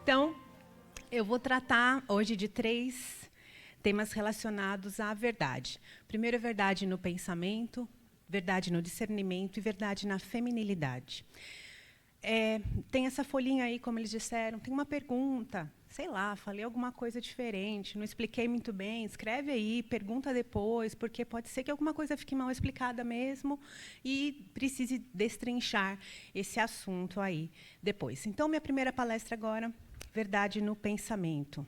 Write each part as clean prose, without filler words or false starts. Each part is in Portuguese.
Então, eu vou tratar hoje de 3 temas relacionados à verdade. Primeiro, verdade no pensamento, verdade no discernimento e verdade na feminilidade. Tem essa folhinha aí, como eles disseram, tem uma pergunta, sei lá, falei alguma coisa diferente, não expliquei muito bem, escreve aí, pergunta depois, porque pode ser que alguma coisa fique mal explicada mesmo e precise destrinchar esse assunto aí depois. Então, minha primeira palestra agora, verdade no pensamento.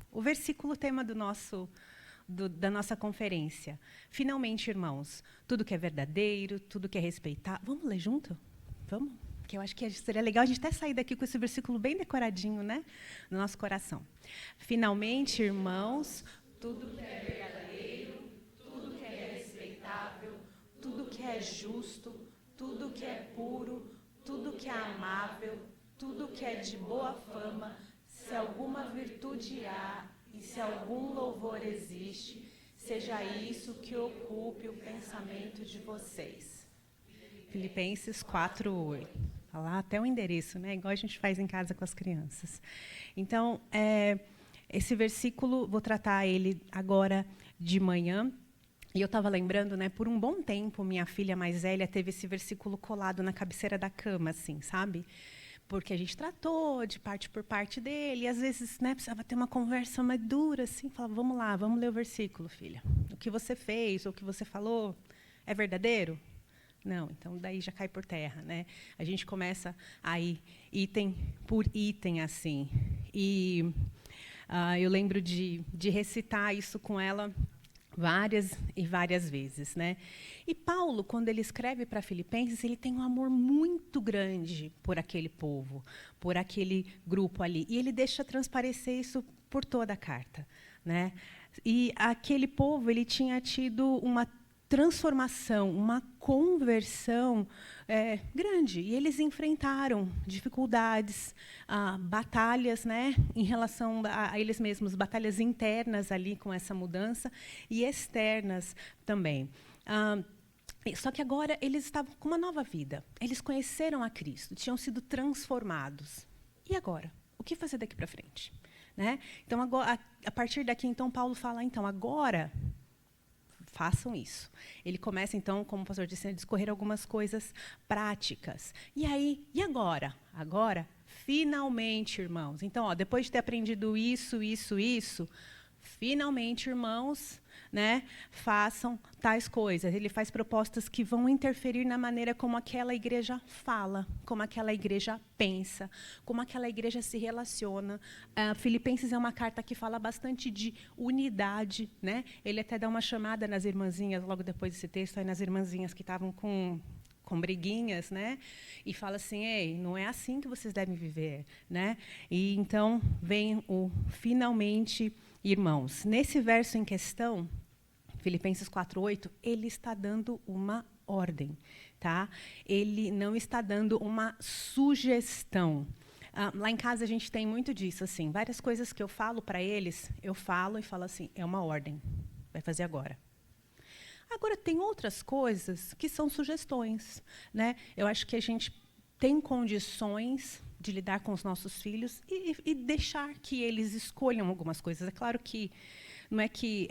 O versículo tema da nossa conferência. Finalmente, irmãos, tudo que é verdadeiro, tudo que é respeitável... Vamos ler junto? Vamos? Que eu acho que seria legal a gente até sair daqui com esse versículo bem decoradinho, né, no nosso coração. Finalmente, irmãos, tudo que é verdadeiro, tudo que é respeitável, tudo que é justo, tudo que é puro, tudo que é amável, tudo que é de boa fama, se alguma virtude há e se algum louvor existe, seja isso que ocupe o pensamento de vocês. Filipenses 4:8. Olha lá, até o endereço, né? Igual a gente faz em casa com as crianças. Então, esse versículo, vou tratar ele agora de manhã. E eu estava lembrando, né? Por um bom tempo, minha filha mais velha teve esse versículo colado na cabeceira da cama, assim, sabe? Porque a gente tratou de parte por parte dele, e às vezes, né, precisava ter uma conversa mais dura, assim, falava, vamos lá, vamos ler o versículo, filha. O que você fez, ou o que você falou, é verdadeiro? Não, então daí já cai por terra, né? A gente começa a ir item por item, assim. E eu lembro de recitar isso com ela várias e várias vezes, né? E Paulo, quando ele escreve para Filipenses, ele tem um amor muito grande por aquele povo, por aquele grupo ali, e ele deixa transparecer isso por toda a carta, né? E aquele povo, ele tinha tido uma transformação, uma conversão grande, e eles enfrentaram dificuldades, batalhas, né, em relação a eles mesmos, batalhas internas ali com essa mudança e externas também. Só que agora eles estavam com uma nova vida. Eles conheceram a Cristo, tinham sido transformados. E agora? O que fazer daqui para frente? Né? Então, agora, a partir daqui, então, Paulo fala, então, agora façam isso. Ele começa, então, como o pastor disse, a discorrer algumas coisas práticas. E aí, e agora? Agora, finalmente, irmãos. Então, depois de ter aprendido isso, finalmente, irmãos, né, façam tais coisas. Ele faz propostas que vão interferir na maneira como aquela igreja fala, como aquela igreja pensa, como aquela igreja se relaciona. Filipenses é uma carta que fala bastante de unidade, né? Ele até dá uma chamada nas irmãzinhas, logo depois desse texto, aí nas irmãzinhas que estavam com briguinhas, né? E fala assim, ei, não é assim que vocês devem viver, né? E então vem o finalmente, irmãos. Nesse verso em questão, Filipenses 4:8, ele está dando uma ordem, tá? Ele não está dando uma sugestão. Lá em casa a gente tem muito disso, assim, várias coisas que eu falo para eles, eu falo e falo assim, é uma ordem, vai fazer agora. Agora, tem outras coisas que são sugestões, né? Eu acho que a gente tem condições de lidar com os nossos filhos e deixar que eles escolham algumas coisas. É claro que não é que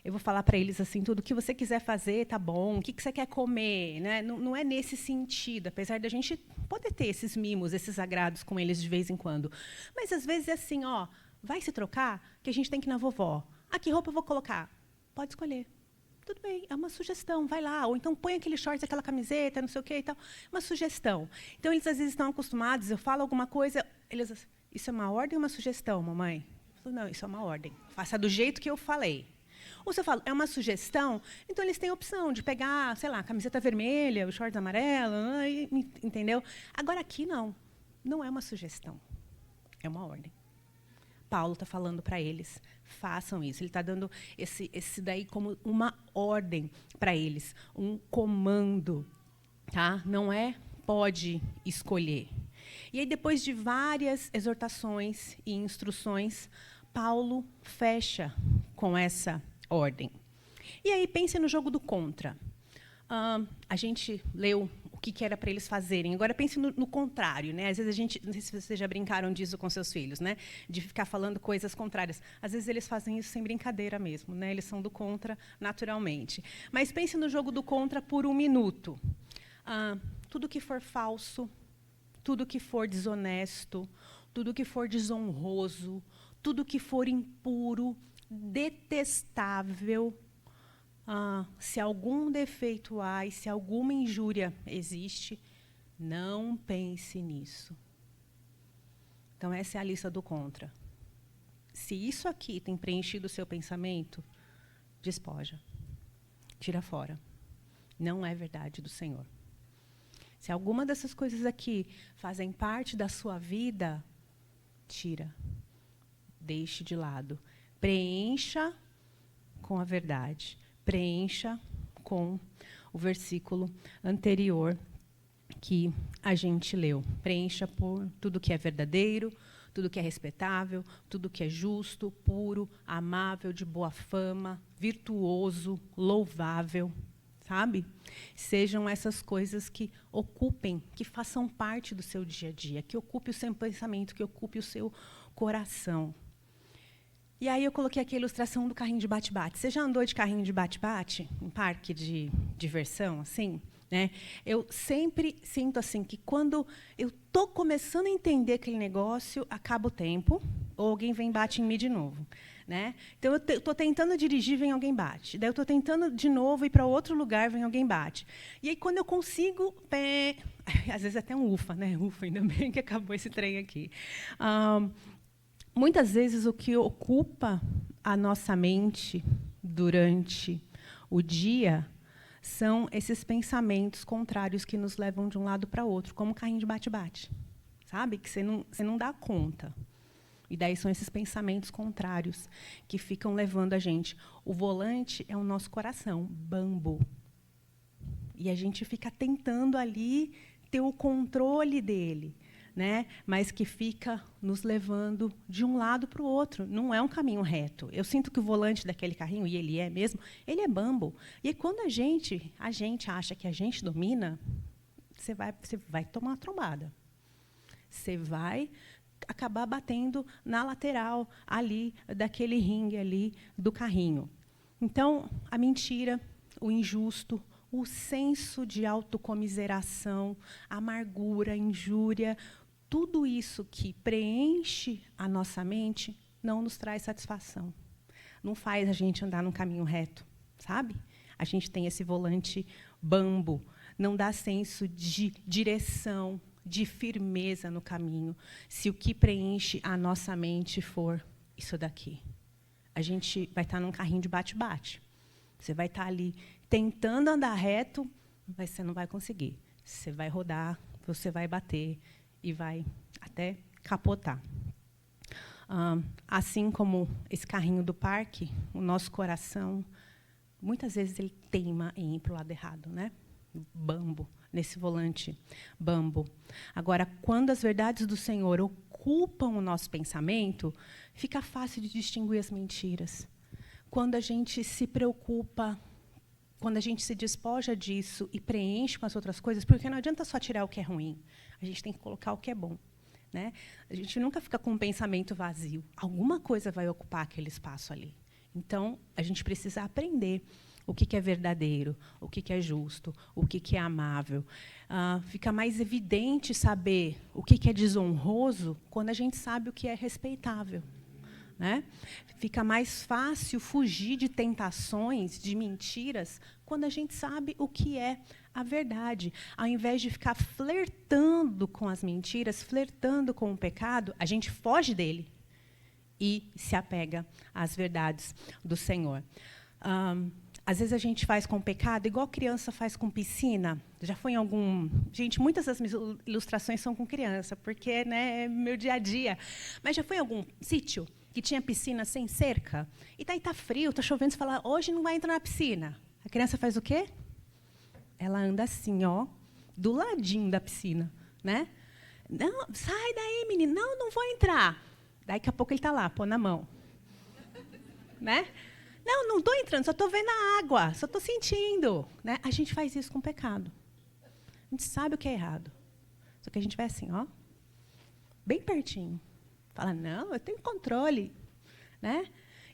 eu vou falar para eles assim, tudo o que você quiser fazer, tá bom, o que você quer comer, né? Não é nesse sentido, apesar da gente poder ter esses mimos, esses agrados com eles de vez em quando. Mas, às vezes, é assim, ó, vai se trocar, que a gente tem que ir na vovó. Que roupa eu vou colocar? Pode escolher. Tudo bem, é uma sugestão, vai lá. Ou então põe aquele shorts, aquela camiseta, não sei o quê e tal. Uma sugestão. Então, eles às vezes estão acostumados, eu falo alguma coisa, eles assim, isso é uma ordem ou uma sugestão, mamãe? Eu falo, não, isso é uma ordem. Faça do jeito que eu falei. Ou se eu falo, é uma sugestão, então eles têm a opção de pegar, sei lá, a camiseta vermelha, o shorts amarelo, entendeu? Agora, aqui, não é uma sugestão, é uma ordem. Paulo está falando para eles, façam isso. Ele está dando esse daí como uma ordem para eles, um comando, tá? Não é pode escolher. E aí, depois de várias exortações e instruções, Paulo fecha com essa ordem. E aí, pense no jogo do contra. A gente leu o o que era para eles fazerem. Agora pense no contrário, né? Às vezes a gente, não sei se vocês já brincaram disso com seus filhos, né? De ficar falando coisas contrárias. Às vezes eles fazem isso sem brincadeira mesmo, né? Eles são do contra naturalmente. Mas pense no jogo do contra por 1 minuto. Tudo que for falso, tudo que for desonesto, tudo que for desonroso, tudo que for impuro, detestável, se algum defeito há e se alguma injúria existe, não pense nisso. Então, essa é a lista do contra. Se isso aqui tem preenchido o seu pensamento, despoja. Tira fora. Não é verdade do Senhor. Se alguma dessas coisas aqui fazem parte da sua vida, tira. Deixe de lado. Preencha com a verdade. Preencha com o versículo anterior que a gente leu. Preencha por tudo que é verdadeiro, tudo que é respeitável, tudo que é justo, puro, amável, de boa fama, virtuoso, louvável, sabe? Sejam essas coisas que ocupem, que façam parte do seu dia a dia, que ocupe o seu pensamento, que ocupe o seu coração. E aí eu coloquei aqui a ilustração do carrinho de bate-bate. Você já andou de carrinho de bate-bate em parque de diversão, assim? Né? Eu sempre sinto assim que quando eu estou começando a entender aquele negócio, acaba o tempo, ou alguém vem e bate em mim de novo. Né? Então, eu estou tentando dirigir, vem alguém bate. Daí eu estou tentando de novo ir para outro lugar, vem alguém bate. E aí, quando eu consigo... às vezes até um ufa, né? Ufa, ainda bem que acabou esse trem aqui. Muitas vezes, o que ocupa a nossa mente durante o dia são esses pensamentos contrários que nos levam de um lado para outro, como o carrinho de bate-bate, sabe? Que você não dá conta. E daí são esses pensamentos contrários que ficam levando a gente. O volante é o nosso coração, bambo. E a gente fica tentando ali ter o controle dele, né? Mas que fica nos levando de um lado para o outro. Não é um caminho reto. Eu sinto que o volante daquele carrinho, e ele é mesmo, ele é bambo. E aí, quando a gente acha que a gente domina, você vai tomar uma trombada. Você vai acabar batendo na lateral ali daquele ringue ali do carrinho. Então, a mentira, o injusto, o senso de autocomiseração, amargura, injúria, tudo isso que preenche a nossa mente não nos traz satisfação. Não faz a gente andar num caminho reto, sabe? A gente tem esse volante bambo, não dá senso de direção, de firmeza no caminho, se o que preenche a nossa mente for isso daqui. A gente vai estar num carrinho de bate-bate. Você vai estar ali tentando andar reto, mas você não vai conseguir. Você vai rodar, você vai bater e vai até capotar. Assim como esse carrinho do parque, o nosso coração, muitas vezes ele teima em ir para o lado errado, né? Bambo, nesse volante bambo. Agora, quando as verdades do Senhor ocupam o nosso pensamento, fica fácil de distinguir as mentiras. Quando a gente se preocupa, quando a gente se despoja disso e preenche com as outras coisas, porque não adianta só tirar o que é ruim, a gente tem que colocar o que é bom. Né? A gente nunca fica com um pensamento vazio. Alguma coisa vai ocupar aquele espaço ali. Então, a gente precisa aprender o que é verdadeiro, o que é justo, o que é amável. Fica mais evidente saber o que é desonroso quando a gente sabe o que é respeitável. Né? Fica mais fácil fugir de tentações, de mentiras, quando a gente sabe o que é a verdade. Ao invés de ficar flertando com as mentiras, flertando com o pecado, a gente foge dele e se apega às verdades do Senhor. Às vezes a gente faz com o pecado igual criança faz com piscina. Já foi em algum... Gente, muitas das minhas ilustrações são com criança, porque, né, é meu dia a dia. Mas já foi em algum sítio que tinha piscina sem cerca? E daí está frio, está chovendo, você fala, hoje não vai entrar na piscina. A criança faz o quê? Ela anda assim, ó, do ladinho da piscina. Né? Não, sai daí, menino. Não, não vou entrar. Daqui a pouco ele está lá, pô na mão. Né? Não estou entrando, só estou vendo a água, só estou sentindo. Né? A gente faz isso com o pecado. A gente sabe o que é errado. Só que a gente vai assim, ó, bem pertinho. Fala, não, eu tenho controle. Né?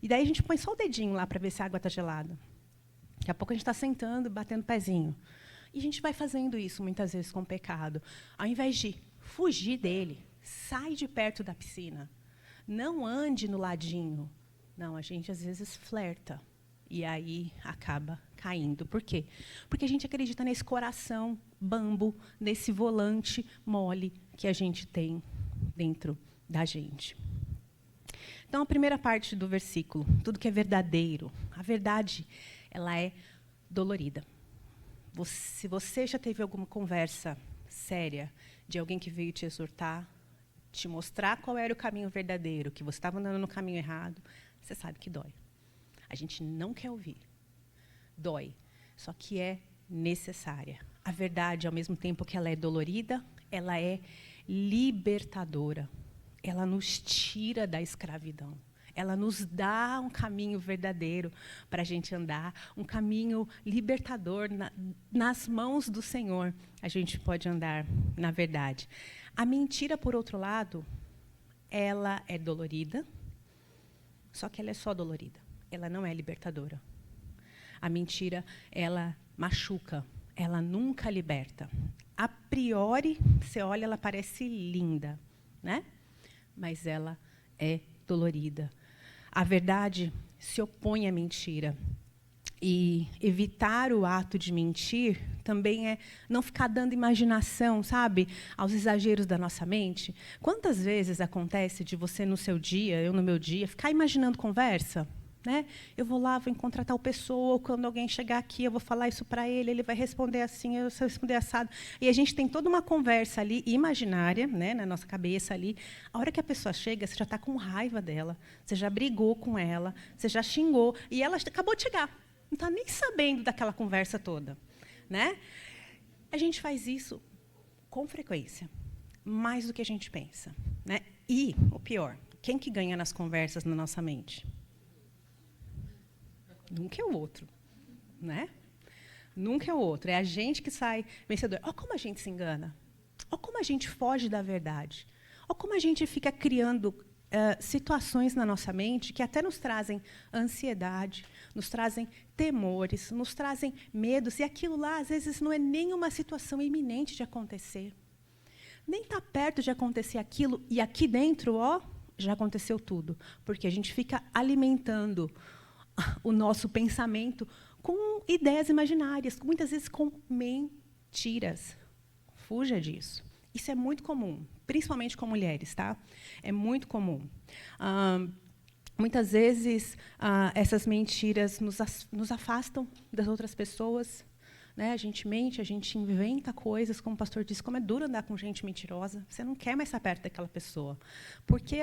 E daí a gente põe só o dedinho lá para ver se a água está gelada. Daqui a pouco a gente está sentando, batendo o pezinho. E a gente vai fazendo isso muitas vezes com o pecado. Ao invés de fugir dele, sai de perto da piscina. Não ande no ladinho. Não, a gente às vezes flerta. E aí acaba caindo. Por quê? Porque a gente acredita nesse coração bambo, nesse volante mole que a gente tem dentro da gente. Então, a primeira parte do versículo, tudo que é verdadeiro. A verdade, ela é dolorida. Se você já teve alguma conversa séria de alguém que veio te exortar, te mostrar qual era o caminho verdadeiro, que você estava andando no caminho errado, você sabe que dói. A gente não quer ouvir. Dói. Só que é necessária. A verdade, ao mesmo tempo que ela é dolorida, ela é libertadora. Ela nos tira da escravidão. Ela nos dá um caminho verdadeiro para a gente andar, um caminho libertador. Nas mãos do Senhor, a gente pode andar na verdade. A mentira, por outro lado, ela é dolorida, só que ela é só dolorida. Ela não é libertadora. A mentira, ela machuca, ela nunca liberta. A priori, você olha, ela parece linda, né? Mas ela é dolorida. A verdade se opõe à mentira. E evitar o ato de mentir também é não ficar dando imaginação, sabe, aos exageros da nossa mente. Quantas vezes acontece de você, no seu dia, eu no meu dia, ficar imaginando conversa? Né? Eu vou lá, vou encontrar tal pessoa, ou quando alguém chegar aqui, eu vou falar isso para ele, ele vai responder assim, eu vou responder assado. E a gente tem toda uma conversa ali, imaginária, né, na nossa cabeça ali. A hora que a pessoa chega, você já está com raiva dela, você já brigou com ela, você já xingou, e ela acabou de chegar. Não está nem sabendo daquela conversa toda. Né? A gente faz isso com frequência, mais do que a gente pensa. Né? E, o pior, quem que ganha nas conversas na nossa mente? Nunca é o outro, né? Nunca é o outro. É a gente que sai vencedor. Olha como a gente se engana. Olha como a gente foge da verdade. Olha como a gente fica criando situações na nossa mente que até nos trazem ansiedade, nos trazem temores, nos trazem medos. E aquilo lá, às vezes, não é nem uma situação iminente de acontecer. Nem está perto de acontecer aquilo. E aqui dentro, ó, já aconteceu tudo. Porque a gente fica alimentando o nosso pensamento com ideias imaginárias, muitas vezes com mentiras. Fuja disso. Isso é muito comum, principalmente com mulheres, tá? É muito comum. Muitas vezes, essas mentiras nos afastam das outras pessoas. Né? A gente mente, a gente inventa coisas, como o pastor disse, como é duro andar com gente mentirosa. Você não quer mais estar perto daquela pessoa. Porque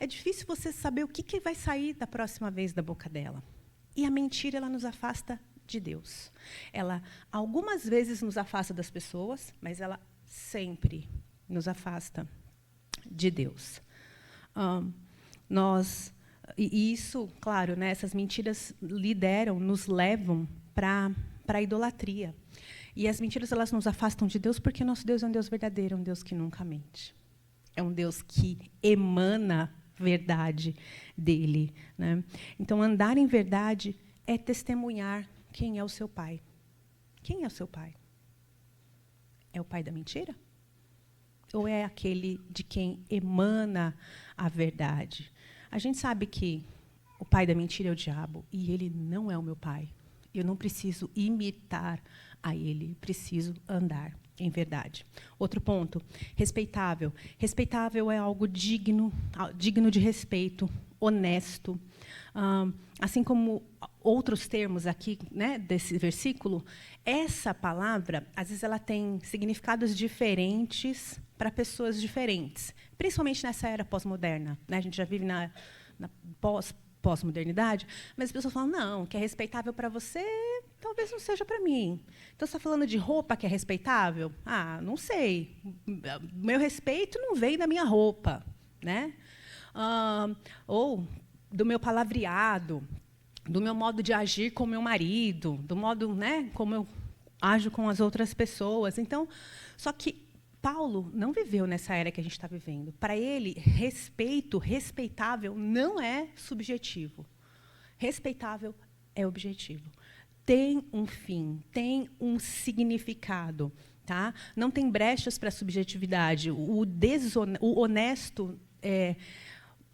é difícil você saber o que vai sair da próxima vez da boca dela. E a mentira, ela nos afasta de Deus. Ela, algumas vezes, nos afasta das pessoas, mas ela sempre nos afasta de Deus. E isso, claro, né, essas mentiras nos levam para a idolatria. E as mentiras, elas nos afastam de Deus porque nosso Deus é um Deus verdadeiro, um Deus que nunca mente. É um Deus que emana verdade dele. Né? Então, andar em verdade é testemunhar quem é o seu pai. Quem é o seu pai? É o pai da mentira? Ou é aquele de quem emana a verdade? A gente sabe que o pai da mentira é o diabo, e ele não é o meu pai. Eu não preciso imitar a ele, preciso andar em verdade. Outro ponto, respeitável. Respeitável é algo digno de respeito, honesto. Assim como outros termos aqui, né, desse versículo, essa palavra, às vezes, ela tem significados diferentes para pessoas diferentes, principalmente nessa era pós-moderna. Né? A gente já vive na pós-modernidade, mas as pessoas falam, não, o que é respeitável para você, talvez não seja para mim. Então, você está falando de roupa que é respeitável? Ah, não sei. Meu respeito não vem da minha roupa. Né? Ou do meu palavreado, do meu modo de agir com o meu marido, do modo, né, como eu ajo com as outras pessoas. Então, só que Paulo não viveu nessa era que a gente está vivendo. Para ele, respeitável, não é subjetivo. Respeitável é objetivo. Tem um fim, tem um significado. Tá? Não tem brechas para a subjetividade. O honesto,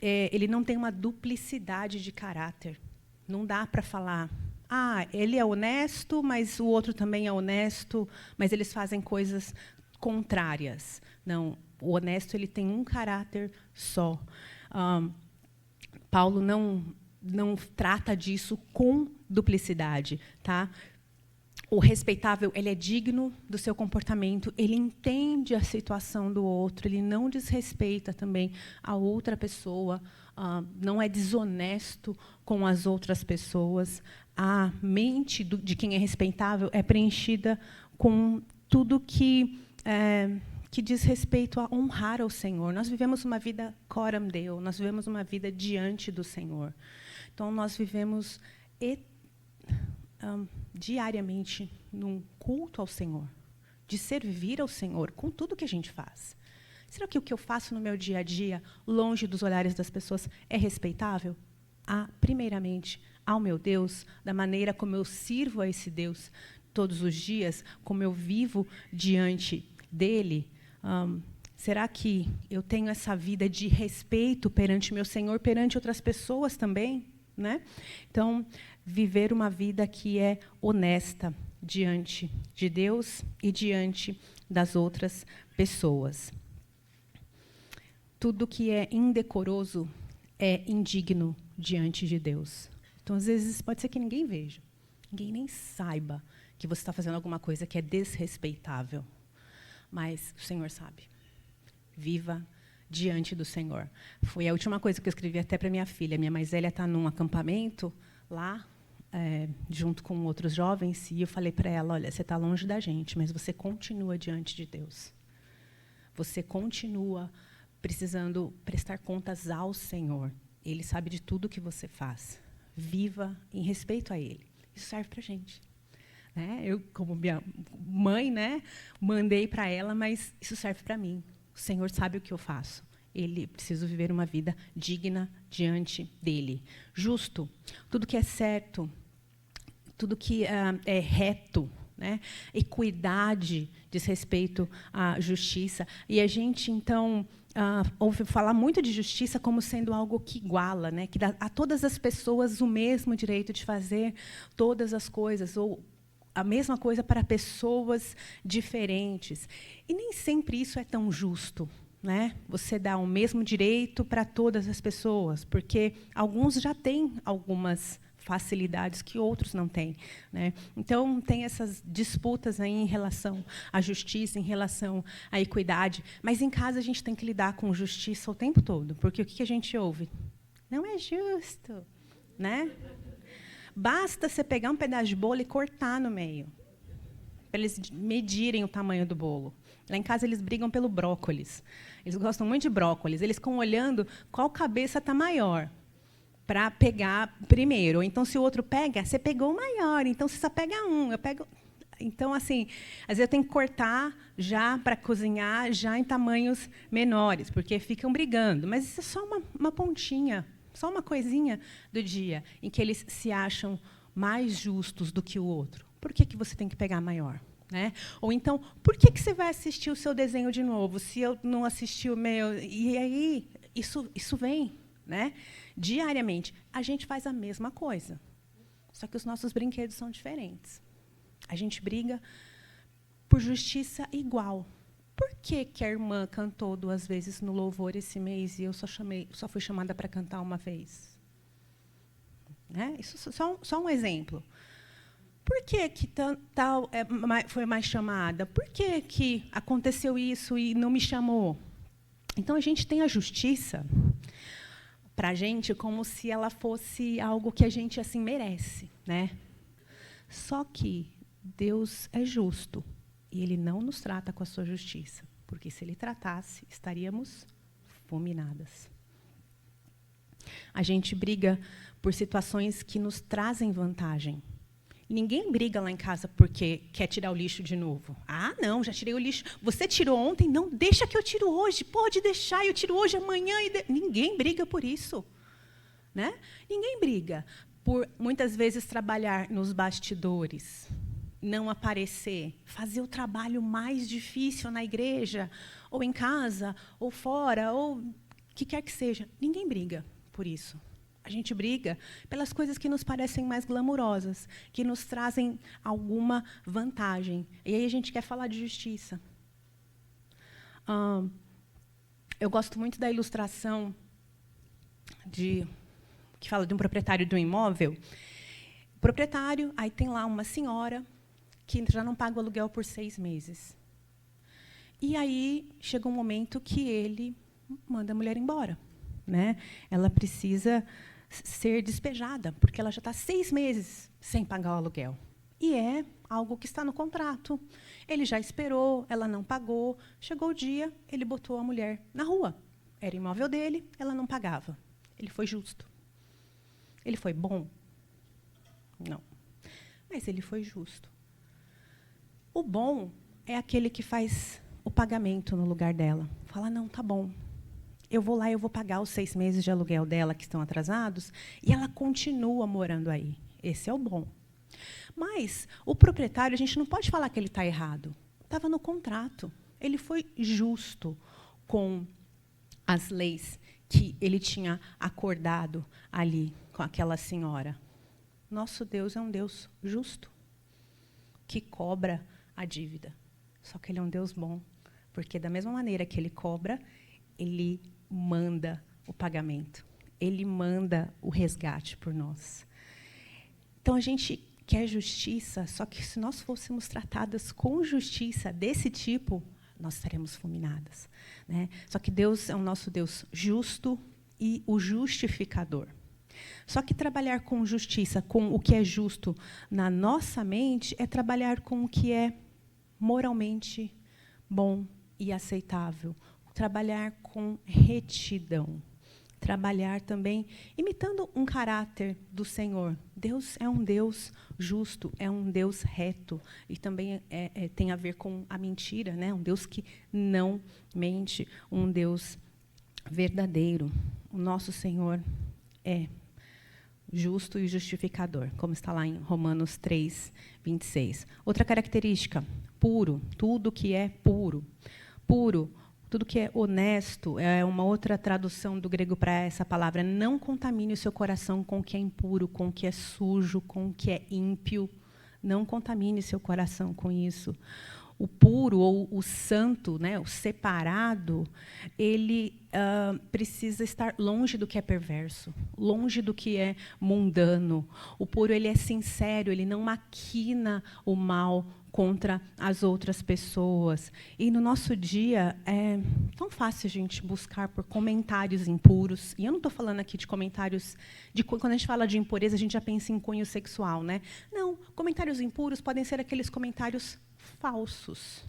ele não tem uma duplicidade de caráter. Não dá para falar, ele é honesto, mas o outro também é honesto, mas eles fazem coisas contrárias. Não, o honesto ele tem um caráter só. Paulo não trata disso com duplicidade, tá? O respeitável, ele é digno do seu comportamento, ele entende a situação do outro, ele não desrespeita também a outra pessoa, não é desonesto com as outras pessoas. A mente de quem é respeitável é preenchida com tudo que diz respeito a honrar ao Senhor. Nós vivemos uma vida coram Deo, nós vivemos uma vida diante do Senhor. Então, nós vivemos diariamente num culto ao Senhor, de servir ao Senhor com tudo que a gente faz. Será que o que eu faço no meu dia a dia, longe dos olhares das pessoas, é respeitável? Primeiramente, ao meu Deus, da maneira como eu sirvo a esse Deus todos os dias, como eu vivo diante dele. Será que eu tenho essa vida de respeito perante meu Senhor, perante outras pessoas também? Né? Então, viver uma vida que é honesta diante de Deus e diante das outras pessoas. Tudo que é indecoroso é indigno diante de Deus. Então, às vezes, pode ser que ninguém veja, ninguém nem saiba que você está fazendo alguma coisa que é desrespeitável. Mas o Senhor sabe. Viva diante do Senhor. Foi a última coisa que eu escrevi até para minha filha. Minha mais velha está num acampamento lá, junto com outros jovens, e eu falei para ela, olha, você está longe da gente, mas você continua diante de Deus. Você continua precisando prestar contas ao Senhor. Ele sabe de tudo que você faz. Viva em respeito a Ele. Isso serve para a gente. Eu, como minha mãe, mandei para ela, mas isso serve para mim. O Senhor sabe o que eu faço. Ele precisa viver uma vida digna diante dele. Justo, tudo que é certo, tudo que é reto, equidade diz respeito à justiça. E a gente, então, ouve falar muito de justiça como sendo algo que iguala, que dá a todas as pessoas o mesmo direito de fazer todas as coisas, ou a mesma coisa para pessoas diferentes. E nem sempre isso é tão justo. Você dá o mesmo direito para todas as pessoas, porque alguns já têm algumas facilidades que outros não têm. Então, tem essas disputas aí em relação à justiça, em relação à equidade. Mas, em casa, a gente tem que lidar com justiça o tempo todo, porque o que a gente ouve? Não é justo. Basta você pegar um pedaço de bolo e cortar no meio, para eles medirem o tamanho do bolo. Lá em casa, eles brigam pelo brócolis. Eles gostam muito de brócolis. Eles ficam olhando qual cabeça está maior, para pegar primeiro. Ou então, se o outro pega, você pegou o maior, então você só pega um. Eu pego. Então, assim, às vezes eu tenho que cortar já para cozinhar já em tamanhos menores, porque ficam brigando. Mas isso é só uma pontinha, só uma coisinha do dia em que eles se acham mais justos do que o outro. Por que você tem que pegar maior? Ou então, por que você vai assistir o seu desenho de novo, se eu não assisti o meu? E aí, isso vem, diariamente. A gente faz a mesma coisa, só que os nossos brinquedos são diferentes. A gente briga por justiça igual. Por que a irmã cantou 2 vezes no louvor esse mês e eu só fui chamada para cantar uma vez? Isso só um exemplo. Por que tal foi mais chamada? Por que aconteceu isso e não me chamou? Então, a gente tem a justiça para a gente como se ela fosse algo que a gente assim merece. Só que Deus é justo e Ele não nos trata com a sua justiça, porque se Ele tratasse, estaríamos fulminadas. A gente briga por situações que nos trazem vantagem. Ninguém briga lá em casa porque quer tirar o lixo de novo. Ah, não, já tirei o lixo. Você tirou ontem? Não, deixa que eu tiro hoje. Pode deixar, eu tiro hoje, amanhã. Ninguém briga por isso. Né? Ninguém briga por, muitas vezes, trabalhar nos bastidores, não aparecer, fazer o trabalho mais difícil na igreja, ou em casa, ou fora, ou o que quer que seja. Ninguém briga por isso. A gente briga pelas coisas que nos parecem mais glamurosas, que nos trazem alguma vantagem. E aí a gente quer falar de justiça. Eu gosto muito da ilustração que fala de um proprietário de um imóvel. O proprietário, aí tem lá uma senhora que já não paga o aluguel por 6 meses. E aí chega um momento que ele manda a mulher embora. Né? Ela precisa ser despejada, porque ela já está 6 meses sem pagar o aluguel. E é algo que está no contrato. Ele já esperou, ela não pagou. Chegou o dia, ele botou a mulher na rua. Era o imóvel dele, ela não pagava. Ele foi justo. Ele foi bom? Não. Mas ele foi justo. O bom é aquele que faz o pagamento no lugar dela. Fala, não, tá bom. Eu vou lá e eu vou pagar os 6 meses de aluguel dela que estão atrasados, e ela continua morando aí. Esse é o bom. Mas o proprietário, a gente não pode falar que ele está errado. Estava no contrato. Ele foi justo com as leis que ele tinha acordado ali com aquela senhora. Nosso Deus é um Deus justo, que cobra a dívida. Só que ele é um Deus bom, porque da mesma maneira que ele cobra, ele manda o pagamento. Ele manda o resgate por nós. Então, a gente quer justiça, só que se nós fôssemos tratadas com justiça desse tipo, nós estaremos fulminadas. Né? Só que Deus é o nosso Deus justo e o justificador. Só que trabalhar com justiça, com o que é justo na nossa mente, é trabalhar com o que é moralmente bom e aceitável. Trabalhar com retidão. Trabalhar também imitando um caráter do Senhor. Deus é um Deus justo, é um Deus reto. E também tem a ver com a mentira, né? Um Deus que não mente, um Deus verdadeiro. O nosso Senhor é justo e justificador, como está lá em Romanos 3, 26. Outra característica, puro, tudo que é puro. Puro, tudo que é honesto, é uma outra tradução do grego para essa palavra. Não contamine o seu coração com o que é impuro, com o que é sujo, com o que é ímpio. Não contamine seu coração com isso. O puro ou o santo, né, o separado, ele precisa estar longe do que é perverso, longe do que é mundano. O puro, ele é sincero, ele não maquina o mal contra as outras pessoas. E no nosso dia é tão fácil a gente buscar por comentários impuros. E eu não estou falando aqui de comentários de quando a gente fala de impureza, a gente já pensa em cunho sexual, né? Não, comentários impuros podem ser aqueles comentários falsos.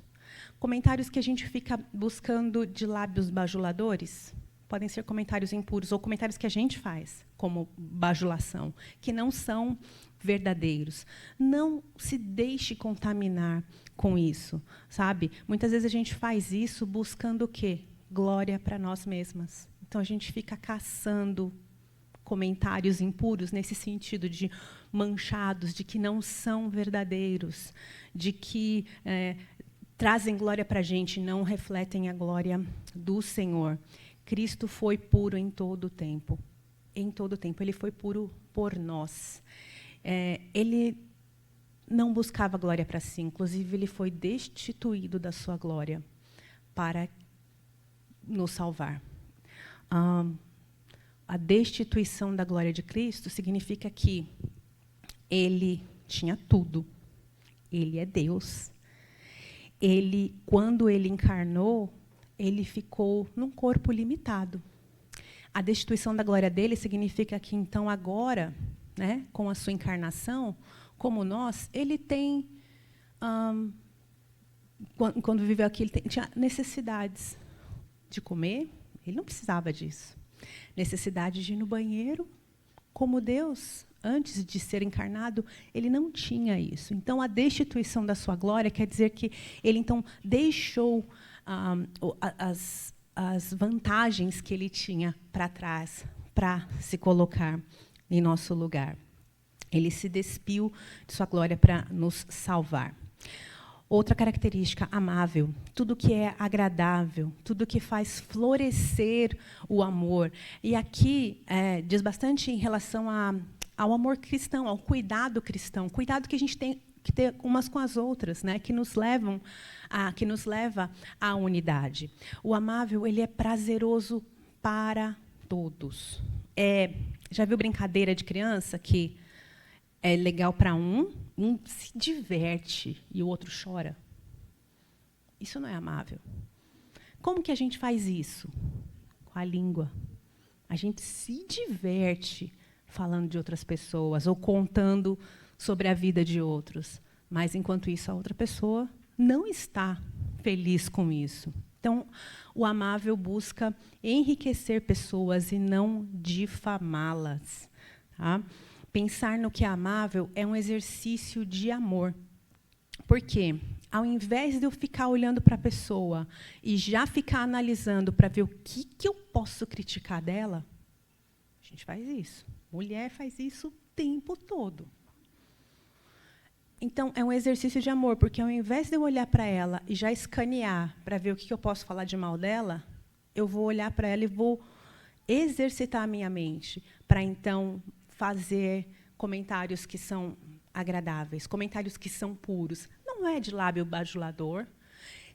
Comentários que a gente fica buscando de lábios bajuladores. Podem ser comentários impuros ou comentários que a gente faz como bajulação, que não são verdadeiros. Não se deixe contaminar com isso, sabe? Muitas vezes a gente faz isso buscando o quê? Glória para nós mesmas. Então a gente fica caçando comentários impuros nesse sentido de manchados, de que não são verdadeiros, de que trazem glória para a gente, não refletem a glória do Senhor. Cristo foi puro em todo o tempo. Em todo o tempo. Ele foi puro por nós. Ele não buscava glória para si. Inclusive, ele foi destituído da sua glória para nos salvar. A destituição da glória de Cristo significa que ele tinha tudo. Ele é Deus. Quando ele encarnou, ele ficou num corpo limitado. A destituição da glória dele significa que, então, agora, né, com a sua encarnação, como nós, ele tem, quando viveu aqui, ele tinha necessidades de comer, ele não precisava disso. Necessidade de ir no banheiro, como Deus, antes de ser encarnado, ele não tinha isso. Então, a destituição da sua glória quer dizer que ele, então, deixou as vantagens que ele tinha para trás, para se colocar em nosso lugar. Ele se despiu de sua glória para nos salvar. Outra característica, amável. Tudo que é agradável, tudo que faz florescer o amor. E aqui diz bastante em relação ao amor cristão, ao cuidado cristão. Cuidado que a gente tem que ter umas com as outras, né? que nos leva à unidade. O amável, ele é prazeroso para todos. Já viu brincadeira de criança que é legal para um se diverte e o outro chora? Isso não é amável. Como que a gente faz isso? Com a língua. A gente se diverte falando de outras pessoas ou contando sobre a vida de outros. Mas, enquanto isso, a outra pessoa não está feliz com isso. Então, o amável busca enriquecer pessoas e não difamá-las. Tá? Pensar no que é amável é um exercício de amor. Por quê? Ao invés de eu ficar olhando para a pessoa e já ficar analisando para ver o que eu posso criticar dela, a gente faz isso. Mulher faz isso o tempo todo. Então, é um exercício de amor, porque ao invés de eu olhar para ela e já escanear para ver o que eu posso falar de mal dela, eu vou olhar para ela e vou exercitar a minha mente para, então, fazer comentários que são agradáveis, comentários que são puros. Não é de lábio bajulador.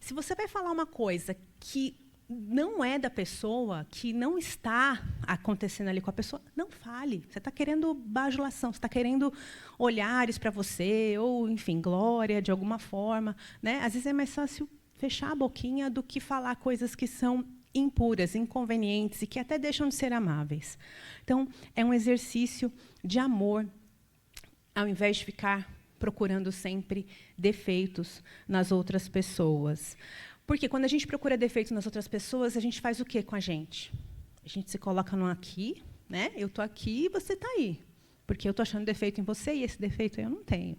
Se você vai falar uma coisa que não é da pessoa, que não está acontecendo ali com a pessoa, não fale. Você está querendo bajulação, você está querendo olhares para você, ou, enfim, glória de alguma forma. Né? Às vezes é mais fácil fechar a boquinha do que falar coisas que são impuras, inconvenientes e que até deixam de ser amáveis. Então, é um exercício de amor, ao invés de ficar procurando sempre defeitos nas outras pessoas. Porque quando a gente procura defeitos nas outras pessoas, a gente faz o quê com a gente? A gente se coloca no aqui, né? Eu estou aqui e você está aí. Porque eu estou achando defeito em você e esse defeito eu não tenho.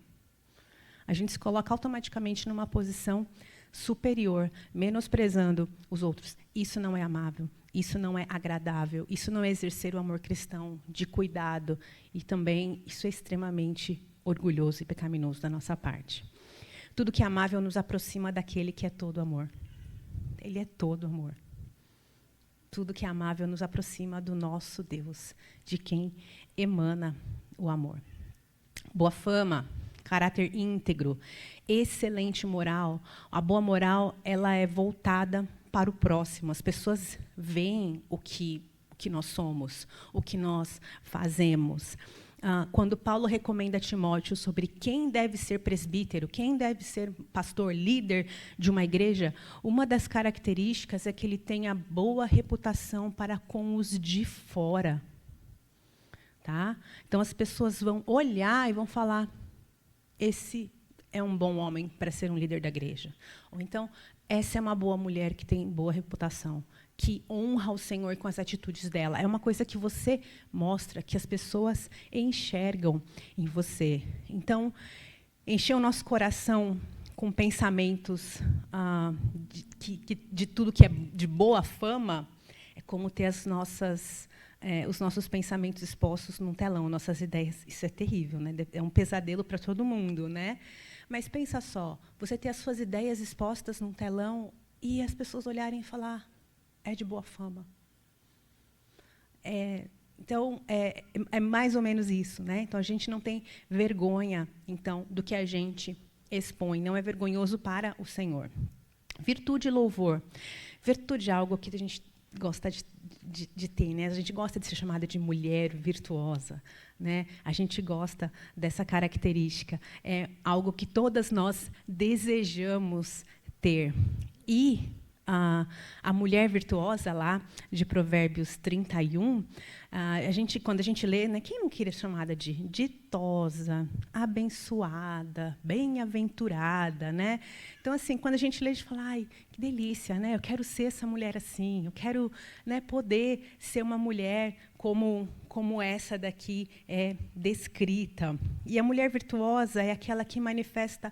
A gente se coloca automaticamente numa posição superior, menosprezando os outros. Isso não é amável, isso não é agradável, isso não é exercer o amor cristão de cuidado. E também isso é extremamente orgulhoso e pecaminoso da nossa parte. Tudo que é amável nos aproxima daquele que é todo amor. Ele é todo amor. Tudo que é amável nos aproxima do nosso Deus, de quem emana o amor. Boa fama, caráter íntegro, excelente moral. A boa moral, ela é voltada para o próximo. As pessoas veem o que nós somos, o que nós fazemos. Quando Paulo recomenda a Timóteo sobre quem deve ser presbítero, quem deve ser pastor, líder de uma igreja, uma das características é que ele tenha boa reputação para com os de fora. Tá? Então, as pessoas vão olhar e vão falar, esse é um bom homem para ser um líder da igreja. Ou então, essa é uma boa mulher que tem boa reputação, que honra o Senhor com as atitudes dela. É uma coisa que você mostra, que as pessoas enxergam em você. Então, encher o nosso coração com pensamentos de tudo que é de boa fama é como ter os nossos pensamentos expostos num telão, nossas ideias. Isso é terrível, né? É um pesadelo para todo mundo, né? Mas pensa só, você ter as suas ideias expostas num telão e as pessoas olharem e falar, é de boa fama. Então, é mais ou menos isso, né? Então, a gente não tem vergonha, então, do que a gente expõe. Não é vergonhoso para o Senhor. Virtude e louvor. Virtude é algo que a gente gosta de ter, né? A gente gosta de ser chamada de mulher virtuosa, né? A gente gosta dessa característica. É algo que todas nós desejamos ter. E a mulher virtuosa lá de Provérbios 31, quando a gente lê, né, quem não queria ser chamada de ditosa, abençoada, bem-aventurada, né? Então, assim, quando a gente lê, a gente fala, ai, que delícia, né? Eu quero ser essa mulher assim, eu quero, né, poder ser uma mulher como essa daqui é descrita. E a mulher virtuosa é aquela que manifesta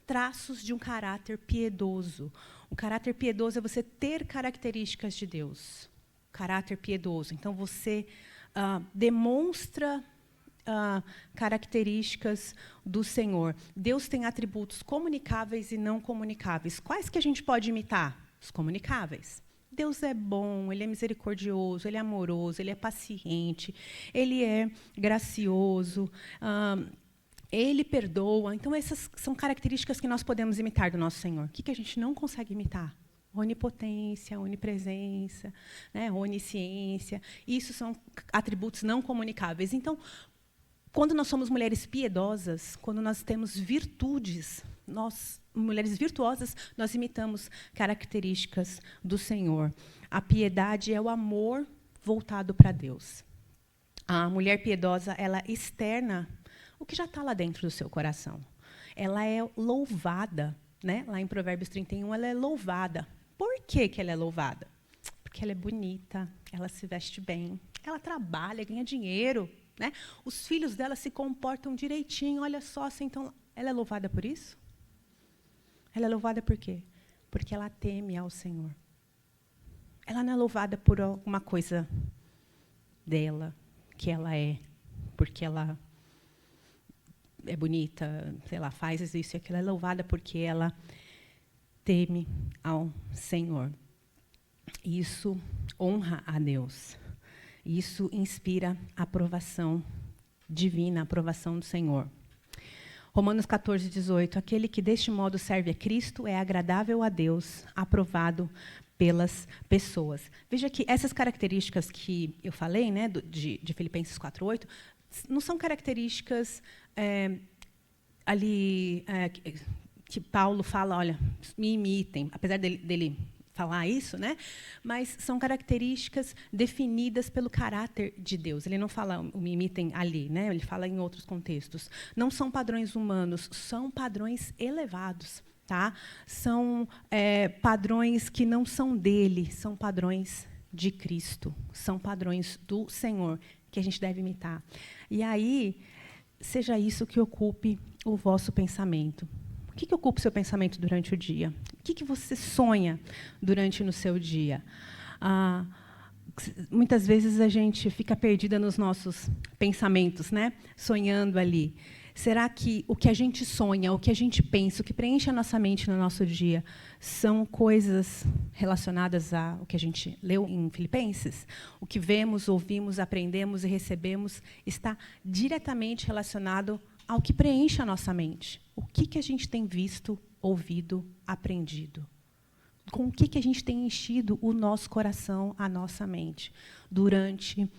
traços de um caráter piedoso. O caráter piedoso é você ter características de Deus. Caráter piedoso. Então, você demonstra características do Senhor. Deus tem atributos comunicáveis e não comunicáveis. Quais que a gente pode imitar? Os comunicáveis. Deus é bom, Ele é misericordioso, Ele é amoroso, Ele é paciente, Ele é gracioso, Ele perdoa. Então, essas são características que nós podemos imitar do nosso Senhor. O que a gente não consegue imitar? Onipotência, onipresença, né, onisciência. Isso são atributos não comunicáveis. Então, quando nós somos mulheres piedosas, quando nós temos virtudes, nós, mulheres virtuosas, nós imitamos características do Senhor. A piedade é o amor voltado para Deus. A mulher piedosa, ela externa o que já está lá dentro do seu coração. Ela é louvada, né? Lá em Provérbios 31, ela é louvada. Por que ela é louvada? Porque ela é bonita, ela se veste bem, ela trabalha, ganha dinheiro, né? Os filhos dela se comportam direitinho, olha só, então, ela é louvada por isso? Ela é louvada por quê? Porque ela teme ao Senhor. Ela não é louvada por alguma coisa dela, que ela é, porque ela é bonita, sei lá, faz isso e aquilo. Ela é louvada porque ela teme ao Senhor. Isso honra a Deus. Isso inspira a aprovação divina, a aprovação do Senhor. Romanos 14, 18. Aquele que deste modo serve a Cristo é agradável a Deus, aprovado pelas pessoas. Veja que essas características que eu falei, né, de Filipenses 4, 8, não são características que Paulo fala, olha, me imitem, apesar dele falar isso, né? Mas são características definidas pelo caráter de Deus. Ele não fala, me imitem ali, né? Ele fala em outros contextos. Não são padrões humanos, são padrões elevados, tá? São padrões que não são dele, são padrões de Cristo, são padrões do Senhor que a gente deve imitar. E aí, seja isso que ocupe o vosso pensamento. O que ocupa o seu pensamento durante o dia? O que você sonha durante no seu dia? Muitas vezes a gente fica perdida nos nossos pensamentos, né? Sonhando ali. Será que o que a gente sonha, o que a gente pensa, o que preenche a nossa mente no nosso dia, são coisas relacionadas ao que a gente leu em Filipenses? O que vemos, ouvimos, aprendemos e recebemos está diretamente relacionado ao que preenche a nossa mente. O que a gente tem visto, ouvido, aprendido? Com o que a gente tem enchido o nosso coração, a nossa mente, durante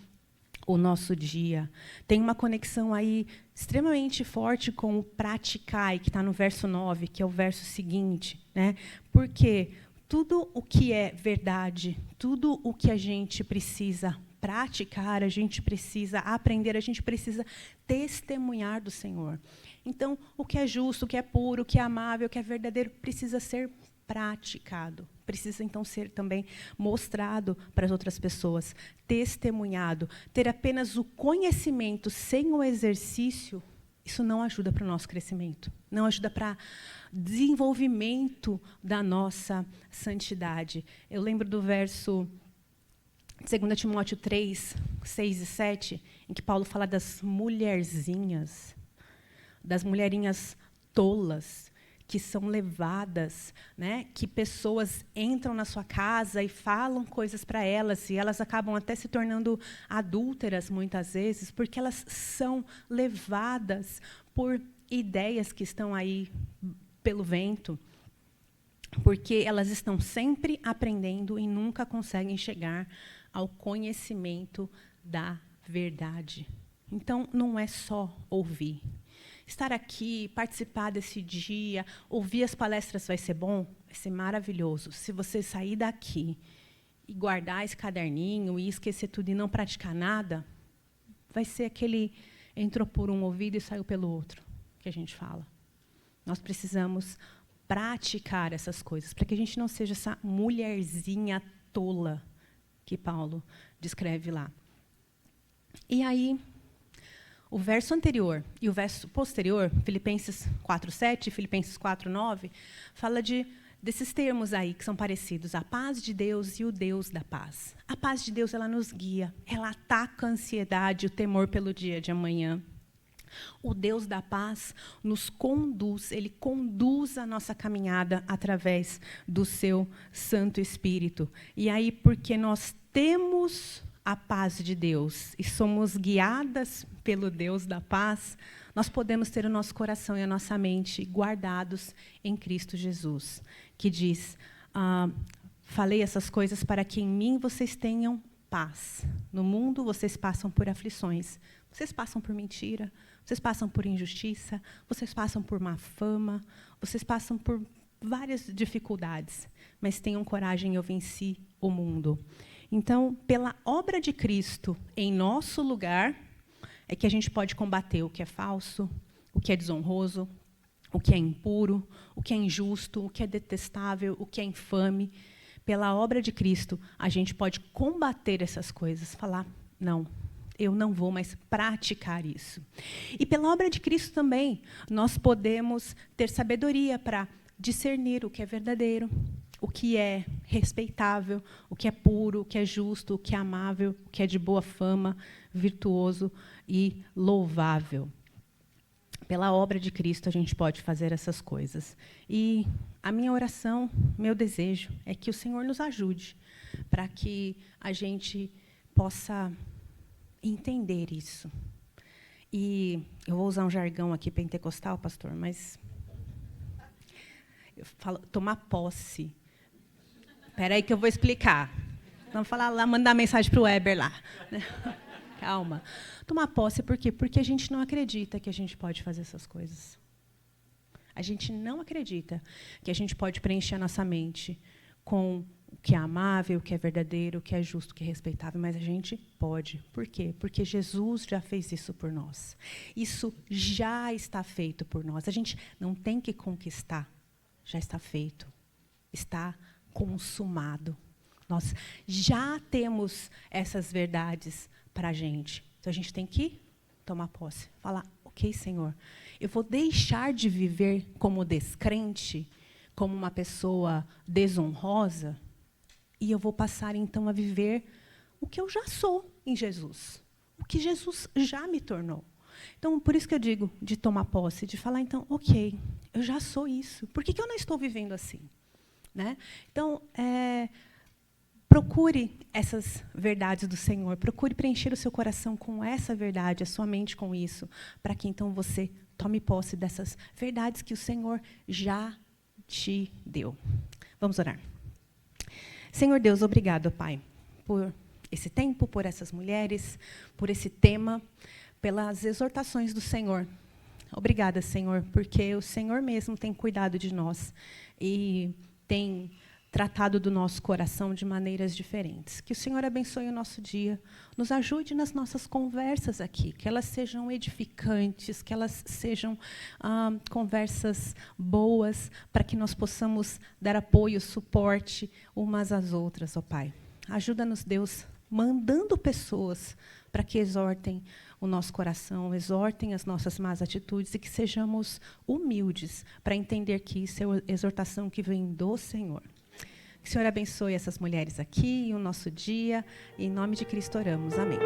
o nosso dia? Tem uma conexão aí extremamente forte com o praticai, que está no verso 9, que é o verso seguinte, né? Porque tudo o que é verdade, tudo o que a gente precisa praticar, a gente precisa aprender, a gente precisa testemunhar do Senhor. Então, o que é justo, o que é puro, o que é amável, o que é verdadeiro, precisa ser praticado. Precisa, então, ser também mostrado para as outras pessoas, testemunhado. Ter apenas o conhecimento sem o exercício, isso não ajuda para o nosso crescimento, não ajuda para o desenvolvimento da nossa santidade. Eu lembro do verso 2 Timóteo 3, 6 e 7, em que Paulo fala das mulherzinhas, das mulherinhas tolas, que são levadas, né? Que pessoas entram na sua casa e falam coisas para elas, e elas acabam até se tornando adúlteras, muitas vezes, porque elas são levadas por ideias que estão aí pelo vento, porque elas estão sempre aprendendo e nunca conseguem chegar ao conhecimento da verdade. Então, não é só ouvir. Estar aqui, participar desse dia, ouvir as palestras vai ser bom? vai ser maravilhoso. Se você sair daqui e guardar esse caderninho e esquecer tudo e não praticar nada, vai ser aquele entrou por um ouvido e saiu pelo outro, que a gente fala. Nós precisamos praticar essas coisas, para que a gente não seja essa mulherzinha tola que Paulo descreve lá. E aí, o verso anterior e o verso posterior, Filipenses 4:7 e Filipenses 4:9, fala desses termos aí que são parecidos, a paz de Deus e o Deus da paz. A paz de Deus, ela nos guia, ela ataca a ansiedade, o temor pelo dia de amanhã. O Deus da paz nos conduz, ele conduz a nossa caminhada através do seu Santo Espírito. E aí, porque nós temos a paz de Deus e somos guiadas pelo Deus da paz, nós podemos ter o nosso coração e a nossa mente guardados em Cristo Jesus, que diz, falei essas coisas para que em mim vocês tenham paz. No mundo vocês passam por aflições, vocês passam por mentira, vocês passam por injustiça, vocês passam por má fama, vocês passam por várias dificuldades, mas tenham coragem, eu venci o mundo. Então, pela obra de Cristo em nosso lugar, é que a gente pode combater o que é falso, o que é desonroso, o que é impuro, o que é injusto, o que é detestável, o que é infame. Pela obra de Cristo, a gente pode combater essas coisas, falar, não, eu não vou mais praticar isso. E pela obra de Cristo também, nós podemos ter sabedoria para discernir o que é verdadeiro, o que é respeitável, o que é puro, o que é justo, o que é amável, o que é de boa fama, virtuoso e louvável. Pela obra de Cristo, a gente pode fazer essas coisas. E a minha oração, meu desejo, é que o Senhor nos ajude para que a gente possa entender isso. E eu vou usar um jargão aqui pentecostal, pastor, mas eu falo tomar posse. Espera aí que eu vou explicar. Vamos falar lá, mandar mensagem para o Weber lá. Calma. Tomar posse por quê? Porque a gente não acredita que a gente pode fazer essas coisas. A gente não acredita que a gente pode preencher a nossa mente com o que é amável, o que é verdadeiro, o que é justo, o que é respeitável, mas a gente pode. Por quê? Porque Jesus já fez isso por nós. Isso já está feito por nós. A gente não tem que conquistar. Já está feito. Está consumado. Nós já temos essas verdades para a gente. Então, a gente tem que tomar posse. Falar, ok, Senhor, eu vou deixar de viver como descrente, como uma pessoa desonrosa, e eu vou passar, então, a viver o que eu já sou em Jesus. O que Jesus já me tornou. Então, por isso que eu digo de tomar posse, de falar, então, ok, eu já sou isso. Por que eu não estou vivendo assim? Né? Então, procure essas verdades do Senhor, procure preencher o seu coração com essa verdade, a sua mente com isso, para que então você tome posse dessas verdades que o Senhor já te deu. Vamos orar. Senhor Deus, obrigado, Pai, por esse tempo, por essas mulheres, por esse tema, pelas exortações do Senhor. Obrigada, Senhor, porque o Senhor mesmo tem cuidado de nós e tem tratado do nosso coração de maneiras diferentes. Que o Senhor abençoe o nosso dia, nos ajude nas nossas conversas aqui, que elas sejam edificantes, que elas sejam conversas boas, para que nós possamos dar apoio, suporte umas às outras, ó Pai. Ajuda-nos, Deus, mandando pessoas para que exortem o nosso coração, exortem as nossas más atitudes e que sejamos humildes para entender que isso é exortação que vem do Senhor. Que o Senhor abençoe essas mulheres aqui e o nosso dia. Em nome de Cristo oramos. Amém.